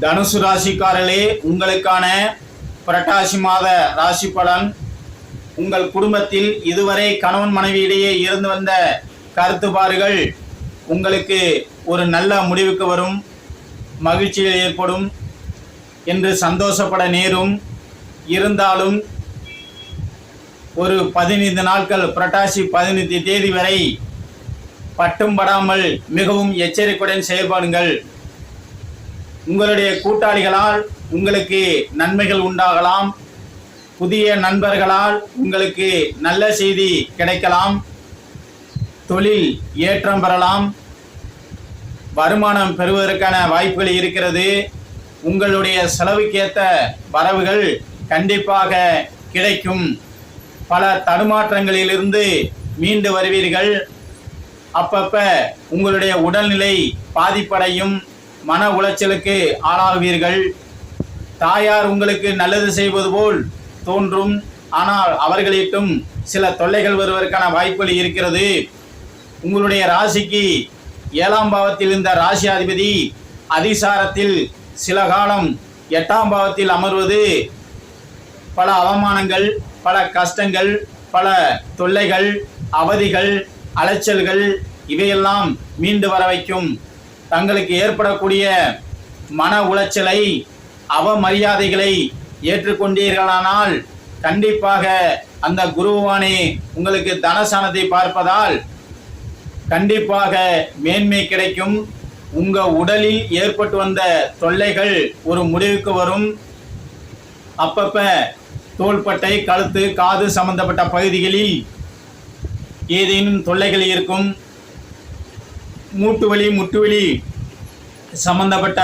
தனுசு ராசிக்காரர்களே, உங்களுக்கான புரட்டாசி மாத ராசி பலன். உங்கள் குடும்பத்தில் இதுவரை கணவன் மனைவியிடையே இருந்து வந்த கருத்துப்பாடுகள் உங்களுக்கு ஒரு நல்ல முடிவுக்கு வரும், மகிழ்ச்சியில் ஏற்படும் என்று சந்தோஷப்பட நேரும். இருந்தாலும் ஒரு 15 நாட்கள், புரட்டாசி 15 தேதி வரை பட்டும் படாமல் மிகவும் எச்சரிக்கையுடன் செயல்படுங்கள். உங்களுடைய கூட்டாளிகளால் உங்களுக்கு நன்மைகள் உண்டாகலாம். புதிய நண்பர்களால் உங்களுக்கு நல்ல செய்தி கிடைக்கலாம். தொழில் ஏற்றம் பெறலாம். வருமானம் பெறுவதற்கான வாய்ப்புகள் இருக்கிறது. உங்களுடைய செலவுக்கேற்ற வரவுகள் கண்டிப்பாக கிடைக்கும். பல தடுமாற்றங்களிலிருந்து மீண்டு வருவீர்கள். அப்பப்ப உங்களுடைய உடல்நிலை பாதிப்படையும், மன உளைச்சலுக்கு ஆளாகுவீர்கள். தாயார் உங்களுக்கு நல்லது செய்வது போல் தோன்றும், ஆனால் அவர்களிட்டும் சில தொல்லைகள் வருவதற்கான வாய்ப்புகள் இருக்கிறது. உங்களுடைய ராசிக்கு 7ஆம் பாவத்தில் இருந்த ராசியாதிபதி அதிசாரத்தில் சில காலம் 8ஆம் பாவத்தில் அமர்வது பல அவமானங்கள், பல கஷ்டங்கள், பல தொல்லைகள், அவதிகள், அலைச்சல்கள் இவையெல்லாம் மீண்டு வர வைக்கும். தங்களுக்கு ஏற்படக்கூடிய மன உளைச்சலை, அவமரியாதைகளை ஏற்றுக்கொண்டீர்களானால் கண்டிப்பாக அந்த குருவானே உங்களுக்கு தனசானத்தை பார்ப்பதால் கண்டிப்பாக மேன்மை கிடைக்கும். உங்க உடலில் ஏற்பட்டு வந்த தொல்லைகள் ஒரு முடிவுக்கு வரும். அப்பப்ப தோள்பட்டை, கழுத்து, காது சம்பந்தப்பட்ட பகுதிகளில் ஏதேனும் தொல்லைகள் இருக்கும். மூட்டுவலி, முட்டுவலி சம்பந்தப்பட்ட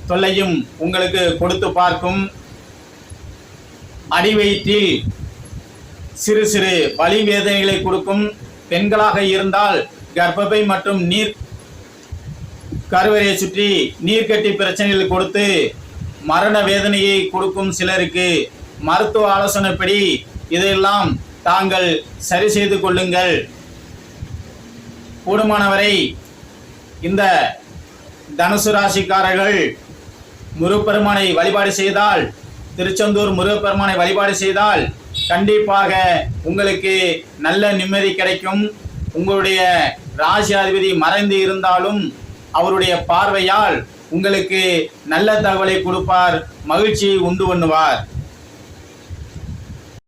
தொல்லையும் உங்களுக்கு கொடுத்து பார்க்கும். அடிவயிற்றில் சிறு சிறு வலி வேதனைகளை கொடுக்கும். பெண்களாக இருந்தால் கர்ப்பப்பை மற்றும் கருவறையை சுற்றி நீர்க்கட்டி பிரச்சனைகள் கொடுத்து மரண வேதனையை கொடுக்கும் சிலருக்கு. மருத்துவ ஆலோசனைப்படி இதையெல்லாம் தாங்கள் சரி செய்து கொள்ளுங்கள். கூடுமானவரை இந்த தனுசு ராசிக்காரர்கள் முருகப்பெருமானை வழிபாடு செய்தால், திருச்செந்தூர் முருகப்பெருமானை வழிபாடு செய்தால் கண்டிப்பாக உங்களுக்கு நல்ல நிம்மதி கிடைக்கும். உங்களுடைய ராசியாதிபதி மறைந்து இருந்தாலும் அவருடைய பார்வையால் உங்களுக்கு நல்ல தகவலை கொடுப்பார், மகிழ்ச்சியை உண்டு பண்ணுவார்.